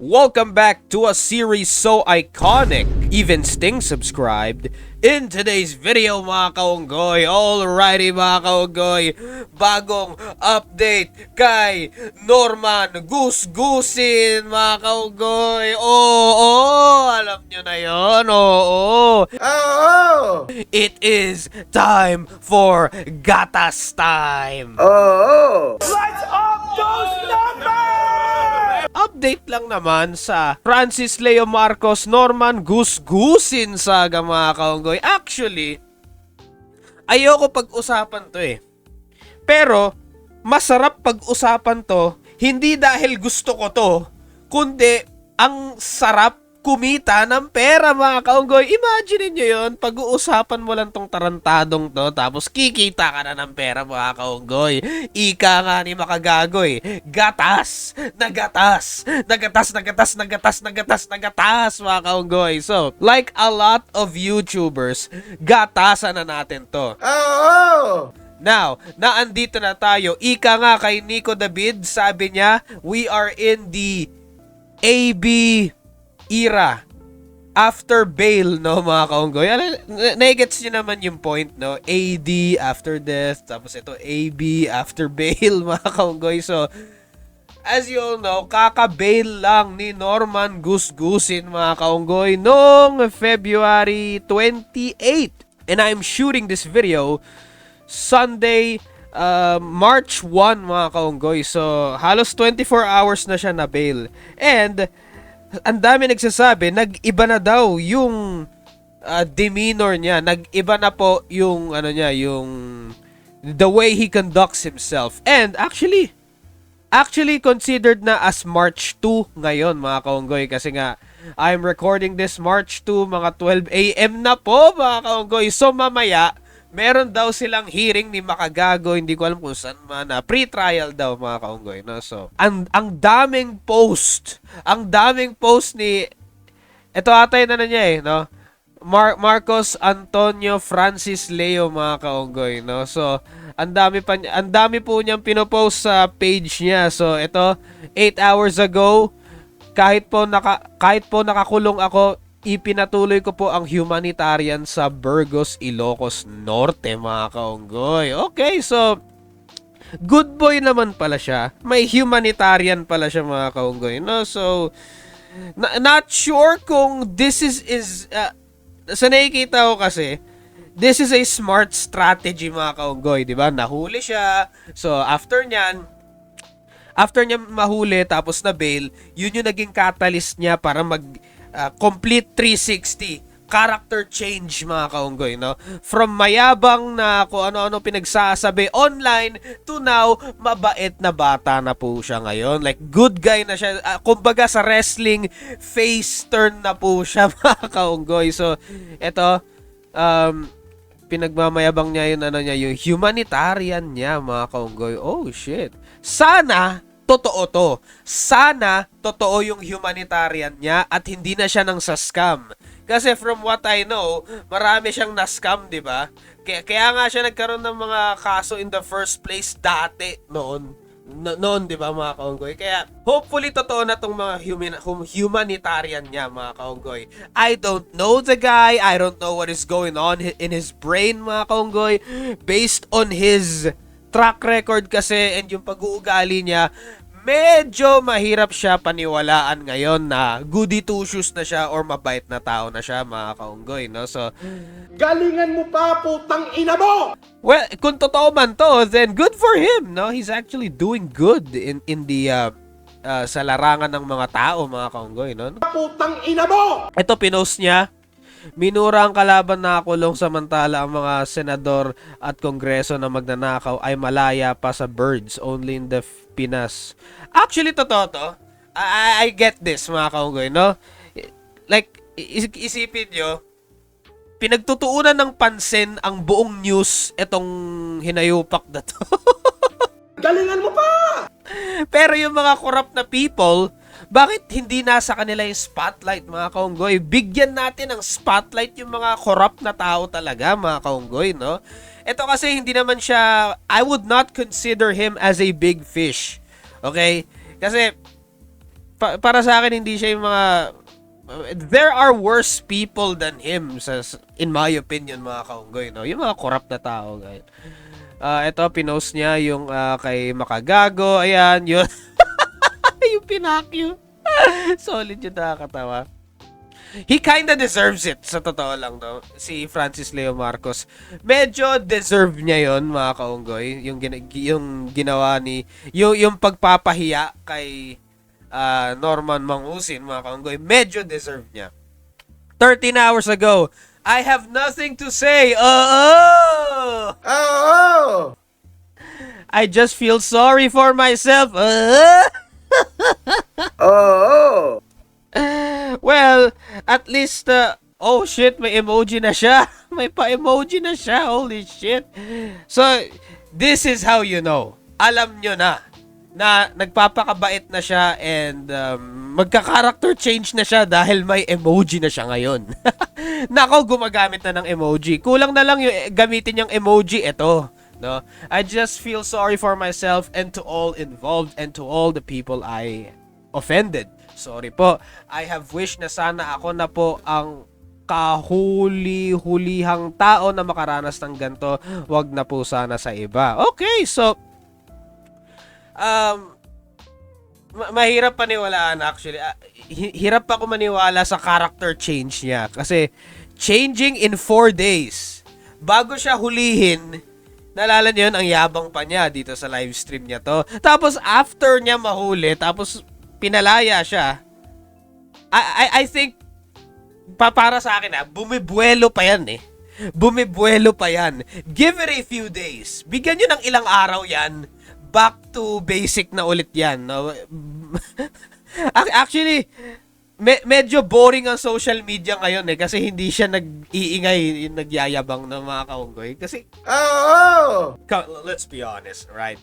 Welcome back to a series so iconic, even Sting subscribed. In today's video mga kaunggoy, alrighty mga kaunggoy, bagong update kay Norman Gusgusin mga kaunggoy. Oo, alam nyo na yun, oo. It is time for Gatas time. Let's up those numbers! Update lang naman sa Francis Leo Marcos Norman Gusgusin saga mga kaunggoy. Actually, ayoko pag-usapan to eh. Pero, masarap pag-usapan to, hindi dahil gusto ko to, kundi ang sarap kumita ng pera mga kaunggoy. Imagine nyo yun, pag-uusapan mo lang tong tarantadong to, tapos kikita ka na ng pera mga kaunggoy. Ika nga ni Makagagoy, gatas, nagatas, nagatas, nagatas, nagatas, nagatas, nagatas mga kaunggoy. So, like a lot of YouTubers, gatasan na natin to. Now, naandito na tayo. Ika nga kay Nico David, sabi niya, we are in the AB era after bail, no mga kaunggoy. Nagets nyo naman yung point, no? AD after death, tapos ito AB after bail, mga kaunggoy. So, as you all know, kaka-bail lang ni Norman Gusgusin, mga kaunggoy, noong February 28. And I'm shooting this video Sunday, March 1, mga kaunggoy. So, halos 24 hours na siya na bail. And ang dami nagsasabi, nag-iba na daw yung demeanor niya. Nag-iba na po yung ano niya, yung the way he conducts himself. And actually considered na as March 2 ngayon, mga kaunggoy, kasi nga I'm recording this March 2, mga 12 AM na po, mga kaunggoy. So mamaya meron daw silang hearing ni Makagago, hindi ko alam kung saan man, pre-trial daw mga kaunggoy, no? So, ang daming post ni, ito atay na niya eh, no? Marcos Antonio Francis Leo, mga kaunggoy, no? So, ang dami po niyang pinopost sa page niya. So, ito 8 hours ago, kahit po nakakulong ako, ipinatuloy ko po ang humanitarian sa Burgos, Ilocos Norte, mga kaunggoy. Okay, so good boy naman pala siya. May humanitarian pala siya, mga kaunggoy, no? So not sure kung this is sa nakikita ko kasi, this is a smart strategy, mga kaunggoy, di ba? Nahuli siya. So after niya mahuli tapos na bail, yun yung naging catalyst niya para complete 360 character change, mga kaunggoy, no? From mayabang na kung ano-ano pinagsasabi online to now mabait na bata na po siya ngayon. Like good guy na siya. Kumbaga sa wrestling, face turn na po siya, mga kaunggoy. So eto, pinagmamayabang niya yung humanitarian niya, mga kaunggoy. Oh shit. Sana totoo to. Sana totoo yung humanitarian niya at hindi na siya nang sa-scam. Kasi from what I know, marami siyang na-scam, di ba? Kaya nga siya nagkaroon ng mga kaso in the first place dati noon, di ba, mga kaunggoy? Kaya hopefully totoo na tong mga humanitarian niya, mga kaunggoy. I don't know the guy. I don't know what is going on in his brain, mga kaunggoy. Based on his track record kasi and yung pag-uugali niya, medyo mahirap siya paniwalaan ngayon na goody two shoes na siya or mabait na tao na siya, mga kaunggoy, no? So, Galingan mo pa, putang ina mo! well, kung totoo man to, then good for him, no? He's actually doing good in the sa larangan ng mga tao, mga kaunggoy, no? Putang ina mo! Ito pinost niya, minura ang kalaban na kulong samantala ang mga senador at kongreso na magnanakaw ay malaya pa sa birds only in the Pinas. Actually, totoo to. I get this, mga kaunggoy, no? Like, isipin nyo, pinagtutuunan ng pansin ang buong news itong hinayupak na to. Galingan mo pa! Pero yung mga corrupt na people, bakit hindi nasa kanila yung spotlight, mga kaunggoy? Bigyan natin ng spotlight yung mga corrupt na tao talaga, mga kaunggoy, no? Ito kasi hindi naman siya, I would not consider him as a big fish. Okay? Kasi para sa akin hindi siya yung mga there are worse people than him in my opinion mga kaunggoy, no? Yung mga corrupt na tao, guys. Ito pinost niya yung kay Makagago, ayan, yun. Yung pinakyo. Solid yung nakakatawa. He kinda deserves it, sa totoo lang, no? Si Francis Leo Marcos. Medyo deserve niya yon mga kaunggoy. Yung ginawa ni... Yung pagpapahiya kay Norman Mangusin, mga kaunggoy. Medyo deserve niya. 13 hours ago, I have nothing to say. Oh! I just feel sorry for myself. Well, at least, oh shit, may emoji na siya. May pa-emoji na siya. Holy shit. So, this is how you know. Alam nyo na nagpapakabait na siya and magka-character change na siya dahil may emoji na siya ngayon. Nako, gumagamit na ng emoji. Kulang na lang yung gamitin yung emoji. Ito, no? I just feel sorry for myself and to all involved and to all the people I offended. Sorry po. I have wished na sana ako na po ang kahuli-hulihang tao na makaranas ng ganito. Wag na po sana sa iba. Okay, so mahirap paniwalaan actually. Hirap pa ako maniwala sa character change niya kasi changing in 4 days. Bago siya hulihin, naalala niyo yun, ang yabang pa niya dito sa live stream niya to. Tapos after niya mahuli, tapos pinalaya siya. I think para sa akin bumibuelo pa yan eh. Bumibuelo pa yan. Give it a few days. Bigyan niyo ng ilang araw yan. Back to basic na ulit yan, no? Actually, medyo boring ang social media ngayon eh kasi hindi siya nag-iingay, nagyayabang ng mga kaunggoy. Kasi, let's be honest, right?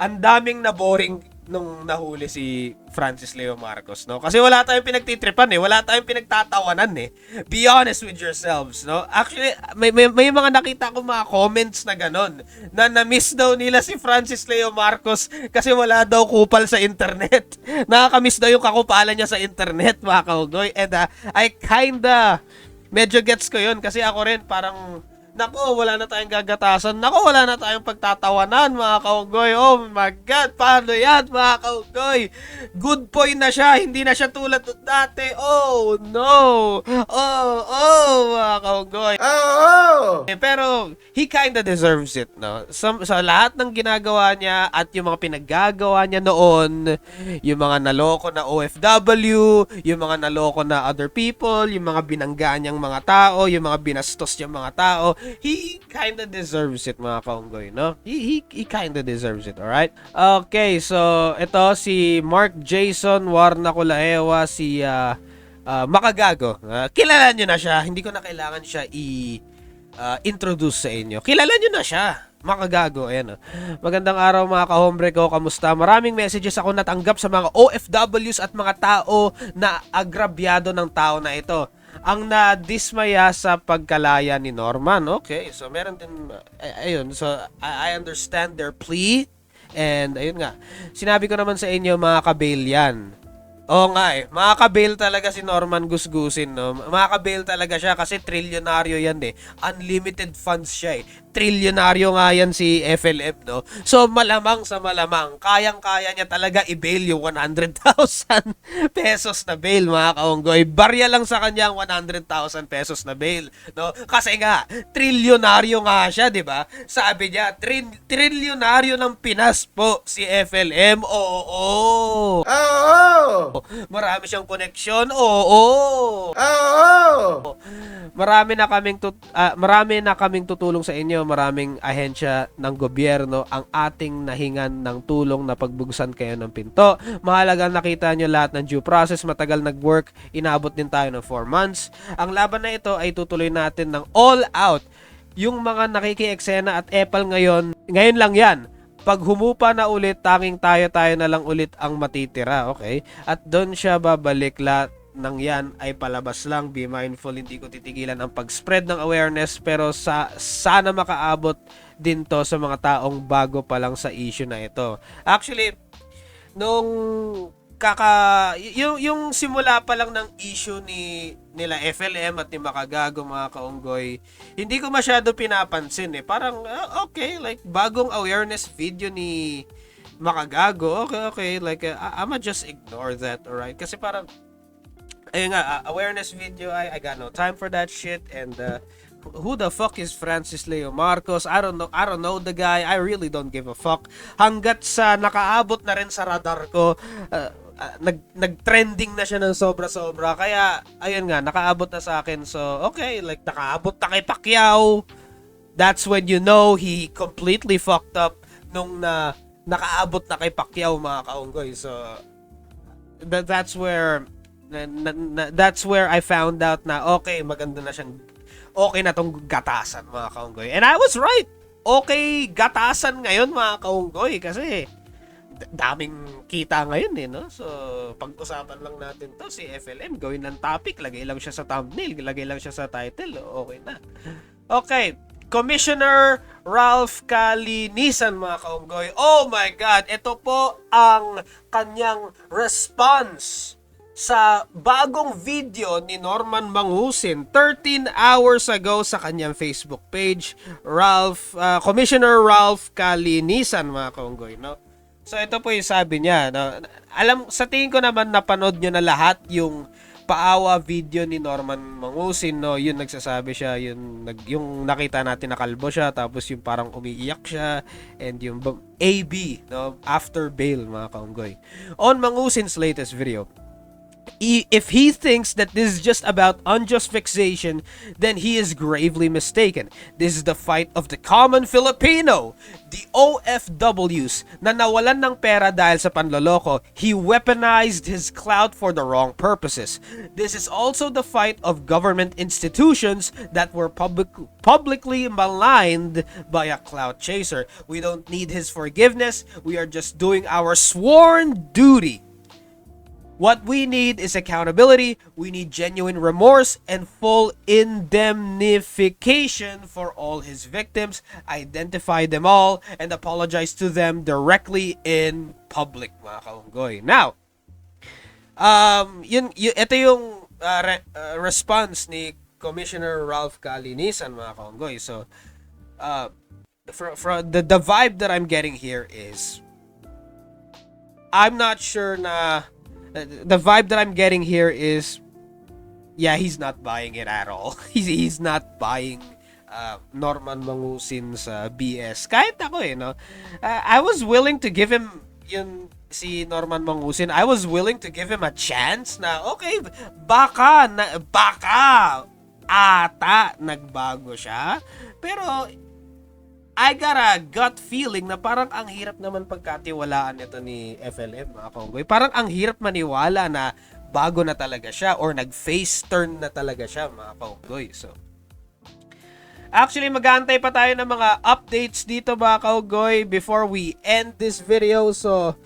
Ang daming na boring nung nahuli si Francis Leo Marcos, no? Kasi wala tayong pinagtitripan eh, wala tayong pinagtatawanan eh. Be honest with yourselves, no? Actually, may mga nakita ko mga comments na ganon, na na-miss daw nila si Francis Leo Marcos kasi wala daw kupal sa internet. Nakaka-miss daw yung kakupalan niya sa internet, mga kaunggoy. And I kinda medyo gets ko yun kasi ako rin parang nako, wala na tayong gagatasan. Nako, wala na tayong pagtatawanan, mga kaunggoy. Oh my God, paano yan, mga kaunggoy? Good boy na siya, hindi na siya tulad dati. Oh, no. Oh, mga kaunggoy. Pero, he kinda deserves it, no? Sa lahat ng ginagawa niya at yung mga pinaggagawa niya noon, yung mga naloko na OFW, yung mga naloko na other people, yung mga binanggaan niyang mga tao, yung mga binastos niyang mga tao, he kinda deserves it, mga kaunggoy, no? He kinda deserves it, alright? Okay, so ito si Mark Jason Warnaculaewa, si Makagago. Kilala nyo na siya. Hindi ko na kailangan siya introduce sa inyo. Kilala nyo na siya. Makagago, ayan. Magandang araw mga kahombre ko, kamusta? Maraming messages ako natanggap sa mga OFWs at mga tao na agrabyado ng tao na ito. Ang nadismaya sa pagkalaya ni Norman. Okay, so meron din, ayun, so I understand their plea. And ayun nga, sinabi ko naman sa inyo mga kabail yan. Oo nga eh, makaka-bail talaga si Norman Gusgusin, no? Makaka-bail talaga siya kasi trilyonaryo yan eh. Unlimited funds siya eh. Trilyonaryo nga yan si FLM, no? So malamang sa malamang, kayang-kaya niya talaga i-bail yung 100,000 pesos na bail, mga kaunggoy. Barya lang sa kanya ang 100,000 pesos na bail, no? Kasi nga, trilyonaryo nga siya, di ba? Sabi niya, trilyonaryo ng Pinas po si FLM. Oo. Marami siyang koneksyon. Oo. Marami na kaming tutulong sa inyo. Maraming ahensya ng gobyerno ang ating nahingan ng tulong na pagbugsan kayo ng pinto. Mahalaga nakita nyo lahat ng due process. Matagal nag-work. Inaabot din tayo ng 4 months. Ang laban na ito ay tutuloy natin ng all out. Yung mga nakiki-eksena at epal ngayon lang yan. Pag humupa na ulit, tanging tayo na lang ulit ang matitira, okay? At doon siya babalik, lahat ng yan ay palabas lang. Be mindful, hindi ko titigilan ang pag-spread ng awareness, pero sana makaabot din to sa mga taong bago pa lang sa issue na ito. Actually, nung yung simula pa lang ng issue nila FLM at ni Makagago, mga kaunggoy, hindi ko masyado pinapansin eh. Parang okay, like bagong awareness video ni Makagago. Okay, like I'ma just ignore that, alright? Kasi parang ayun nga, awareness video, I got no time for that shit. And who the fuck is Francis Leo Marcos? I don't know the guy. I really don't give a fuck. Hanggat sa nakaabot na rin sa radar ko, nag-trending na siya ng sobra-sobra. Kaya, ayun nga, nakaabot na sa akin. So, okay, like, nakaabot na kay Pacquiao. That's when you know he completely fucked up nung nakaabot na kay Pacquiao, mga kaunggoy. So, that's where I found out na, okay, maganda na siyang, okay na tong gatasan, mga kaunggoy. And I was right. Okay, gatasan ngayon, mga kaunggoy, kasi daming kita ngayon eh, no? So, pag-usapan lang natin to, si FLM, gawin ng topic, lagay lang siya sa thumbnail, lagay lang siya sa title, okay na. Okay, Commissioner Ralph Calinisan, mga kaunggoy. Oh my God, ito po ang kanyang response sa bagong video ni Norman Mangusin 13 hours ago sa kanyang Facebook page, Commissioner Ralph Calinisan, mga kaunggoy, no? So ito po yung sabi niya, no? Sa tingin ko naman napanood nyo na lahat yung paawa video ni Norman Mangusin, no? Yun nagsasabi siya, yung nakita natin na kalbo siya, tapos yung parang umiiyak siya, and yung AB, no? After bail, mga kaunggoy. On Mangusin's latest video, if he thinks that this is just about unjust fixation, then he is gravely mistaken. This is the fight of the common Filipino, the OFWs, na nawalan ng pera dahil sa panloloko. He weaponized his clout for the wrong purposes. This is also the fight of government institutions that were publicly maligned by a clout chaser. We don't need his forgiveness. We are just doing our sworn duty. What we need is accountability. We need genuine remorse and full indemnification for all his victims. Identify them all and apologize to them directly in public, mga kaunggoy. Now, ito yung response ni Commissioner Ralph Calinisan, mga kaunggoy. So, for the vibe that I'm getting here is, I'm not sure na the vibe that I'm getting here is, yeah, he's not buying it at all. He's not buying Norman Mangusin's BS. Kahit ako no? I was willing to give him si Norman Mangusin. I was willing to give him a chance na, okay, baka ata nagbago siya. Pero I got a gut feeling na parang ang hirap naman pagkatiwalaan ito ni FLM, mga kaunggoy. Parang ang hirap maniwala na bago na talaga siya or nag-face turn na talaga siya, mga kaunggoy. So, actually, mag-aantay pa tayo ng mga updates dito, mga kaunggoy, before we end this video. So,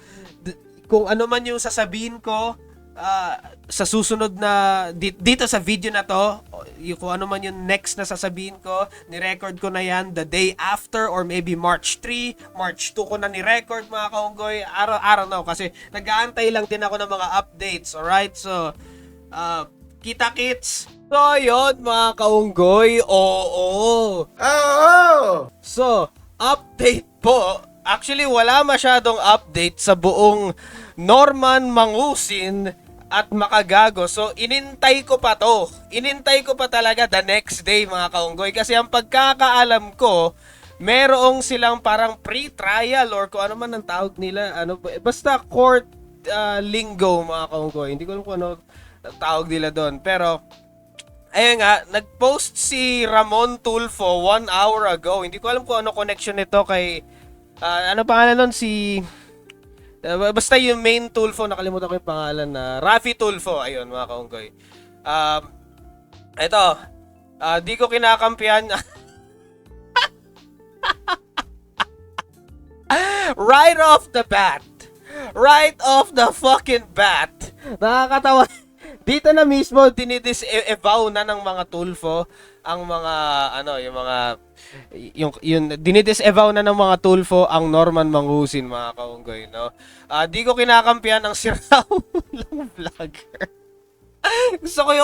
kung ano man yung sasabihin ko sa susunod na dito sa video na to, kung ano man yung next na sasabihin ko, ni-record ko na yan the day after or maybe March 3, March 2 ko na ni-record, mga kaunggoy. I don't know, kasi nag-aantay lang din ako ng mga updates, alright? So, kita-kits. So, yun, mga kaunggoy, oo. So, update po. Actually, wala masyadong update sa buong Norman Mangusin at Makagago. So, inintay ko pa to. Inintay ko pa talaga the next day, mga kaunggoy. Kasi ang pagkakaalam ko, merong silang parang pre-trial or kung ano man ang tawag nila. Basta court lingo, mga kaunggoy. Hindi ko alam kung ano tawag nila doon. Pero, ayun nga, nag-post si Ramon Tulfo 1 hour ago. Hindi ko alam kung ano connection nito kay, ano pangalan nun, basta yung main Tulfo, nakalimutan ko yung pangalan na Rafi Tulfo, ayun, mga kaunggoy. Ito, di ko kinakampihan. Right off the fucking bat, nakakatawa Dito na mismo dinidis-evow na ng mga Tulfo ang mga yung dinidis-evow na ng mga Tulfo ang Norman Mangusin, mga kaunggoy, no. Di ko kinakampihan ang si Raul vlogger. Gusto ko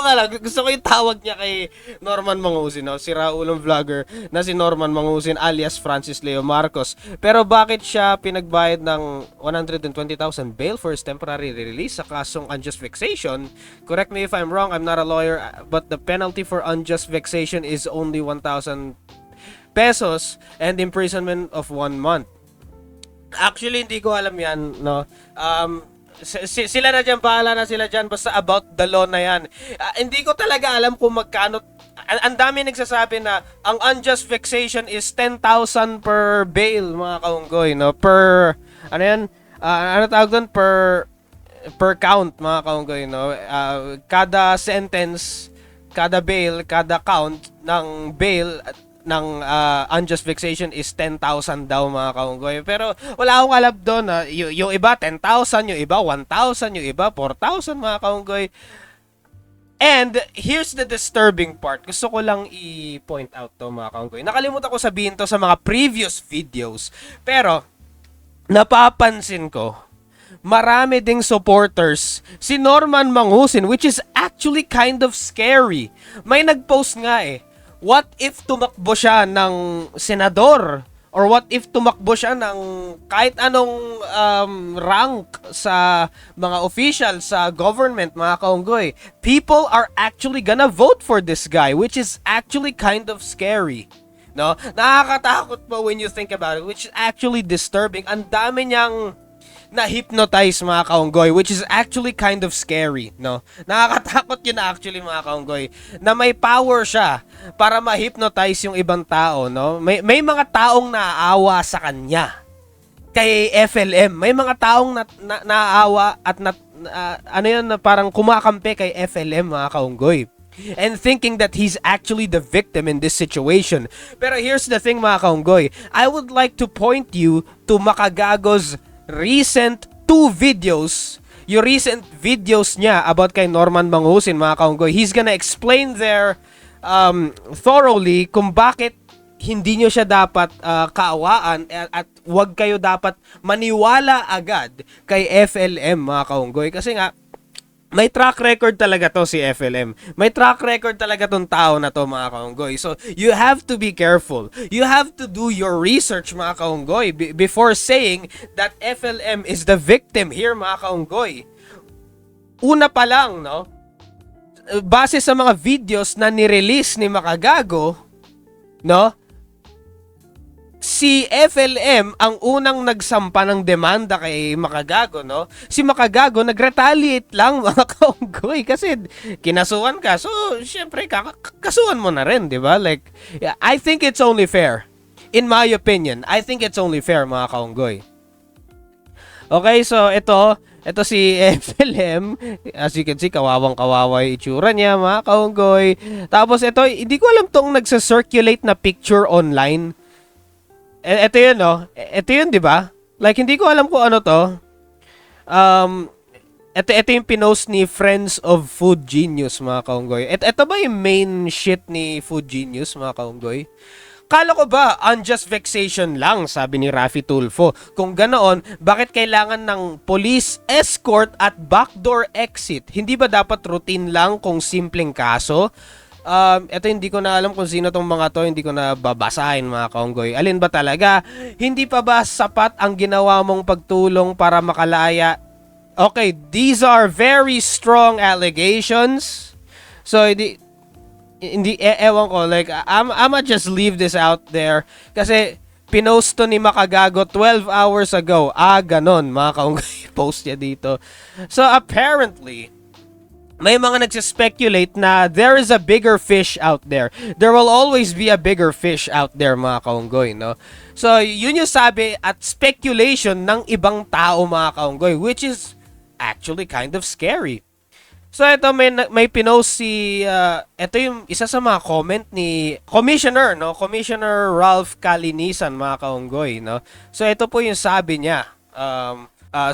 yung tawag niya kay Norman Mangusin, no? Si Raulong vlogger na si Norman Mangusin alias Francis Leo Marcos. Pero bakit siya pinagbayad ng 120,000 bail for his temporary release sa kasong unjust vexation? Correct me if I'm wrong, I'm not a lawyer, but the penalty for unjust vexation is only 1,000 pesos and imprisonment of 1 month. Actually, hindi ko alam yan, no? Sila na dyan, bahala na sila dyan, basta about the law na yan. Hindi ko talaga alam kung magkano. Ang dami nagsasabi na ang unjust vexation is 10,000 per bail, mga kaunggoy, no? Per, ano yan? Ano tawag doon? Per count, mga kaunggoy, no? Kada sentence, kada bail, kada count ng bail ng unjust vexation is 10,000 daw, mga kaunggoy. Pero wala akong alam doon. Yung iba 10,000, yung iba 1,000, yung iba 4,000, mga kaunggoy. And here's the disturbing part. Gusto ko lang i-point out to, mga kaunggoy. Nakalimutan ko sabihin to sa mga previous videos. Pero napapansin ko, marami ding supporters si Norman Mangusin, which is actually kind of scary. May nag-post nga what if tumakbo siya ng senador? Or what if tumakbo siya ng kahit anong rank sa mga official sa government, mga kaunggoy? People are actually gonna vote for this guy, which is actually kind of scary. No? Nakakatakot pa when you think about it, which is actually disturbing. Ang dami niyang na-hypnotize, mga kaunggoy, which is actually kind of scary, no? Nakakatakot yun actually, mga kaunggoy, na may power siya para ma-hypnotize yung ibang tao, no? May mga taong naaawa sa kanya kay FLM. May mga taong naaawa at na parang kumakampi kay FLM, mga kaunggoy, and thinking that he's actually the victim in this situation. Pero here's the thing, mga kaunggoy, I would like to point you to Makagago's recent 2 videos, yung recent videos niya about kay Norman Mangusin, mga kaunggoy. He's gonna explain there thoroughly kung bakit hindi nyo siya dapat kaawaan at wag kayo dapat maniwala agad kay FLM, mga kaunggoy. Kasi nga, may track record talaga to si FLM. May track record talaga tong tao na to, mga kaunggoy. So, you have to be careful. You have to do your research, mga kaunggoy, before saying that FLM is the victim here, mga kaunggoy. Una pa lang, no? Base sa mga videos na nirelease ni Makagago, no? Si FLM ang unang nagsampa ng demanda kay Makagago, no? Si Makagago nag-retaliate lang, mga kaunggoy, kasi kinasuhan ka. So, syempre, kasuhan mo na rin, di ba? Like, yeah, I think it's only fair. In my opinion, I think it's only fair, mga kaunggoy. Okay, so ito si FLM. As you can see, kawawang-kawawa yung itsura niya, mga kaunggoy. Tapos ito, hindi ko alam tong nagsa-circulate na picture online. Ito yun, no? Ito yun, di ba? Like, hindi ko alam kung ano to. Ito yung pinost ni Friends of Food Genius, mga kaunggoy. Ito ba yung main shit ni Food Genius, mga kaunggoy? Kala ko ba, unjust vexation lang, sabi ni Rafi Tulfo. Kung ganoon, bakit kailangan ng police escort at backdoor exit? Hindi ba dapat routine lang kung simpleng kaso? Ito hindi ko na alam kung sino tong mga to, hindi ko na babasahin, mga kaunggoy. Alin ba talaga? Hindi pa ba sapat ang ginawa mong pagtulong para makalaya? Okay, these are very strong allegations. So, ewan ko, like, I'ma just leave this out there. Kasi, pinost to ni Makagago 12 hours ago. Ganon, mga kaunggoy, post niya dito. So, apparently, may mga nagsispekulate na there is a bigger fish out there. There will always be a bigger fish out there, mga kaunggoy, no? So, yun yung sabi at speculation ng ibang tao, mga kaunggoy, which is actually kind of scary. So, ito may pinost si ito yung isa sa mga comment ni Commissioner, no? Commissioner Ralph Calinisan, mga kaunggoy, no? So, ito po yung sabi niya.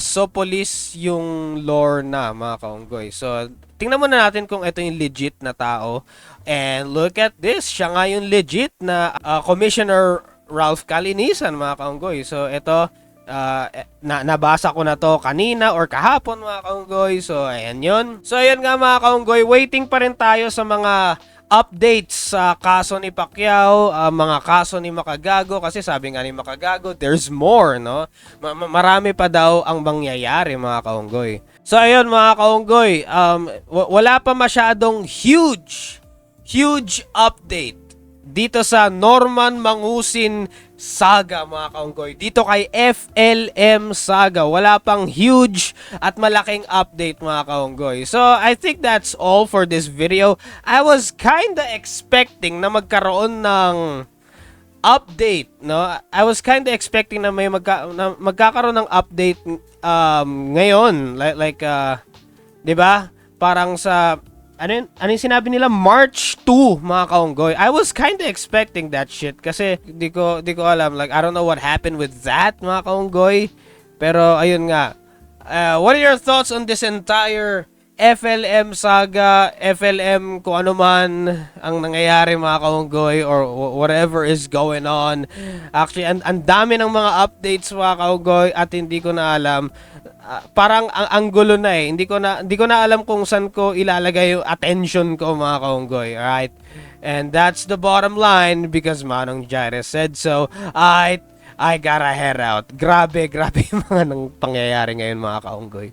So, police yung lore na, mga kaunggoy. So, tingnan muna natin kung ito yung legit na tao. And look at this, siya nga yung legit na Commissioner Ralph Calinisan, mga kaunggoy. So ito, nabasa ko na to kanina or kahapon, mga kaunggoy. So ayan yun. So ayan nga, mga kaunggoy, waiting pa rin tayo sa mga updates sa kaso ni Pacquiao, mga kaso ni Makagago, kasi sabi nga ni Makagago, there's more, no? Marami pa daw ang mangyayari, mga kaunggoy. So ayun, mga kaunggoy, wala pa masyadong huge update dito sa Norman Mangusin saga, mga kaunggoy. Dito kay FLM saga, wala pang huge at malaking update, mga kaunggoy. So, I think that's all for this video. I was kinda expecting na magkaroon ng update, no? I was kinda expecting na may magkakaroon ng update ngayon. Like 'di ba? Parang sa ano yung sinabi nila, March 2, mga kaunggoy. I was kinda expecting that shit kasi di ko alam, like I don't know what happened with that, mga kaunggoy. Pero ayun nga. What are your thoughts on this entire FLM saga, FLM kung ano man ang nangyayari, mga kaunggoy, or whatever is going on? Actually, ang dami ng mga updates, mga kaunggoy, at hindi ko na alam. Parang ang gulo na eh. Hindi ko na alam kung saan ko ilalagay yung attention ko, mga kaunggoy. Alright? And that's the bottom line because Manong Jairus said so. I gotta head out. Grabe yung mga nang pangyayari ngayon, mga kaunggoy.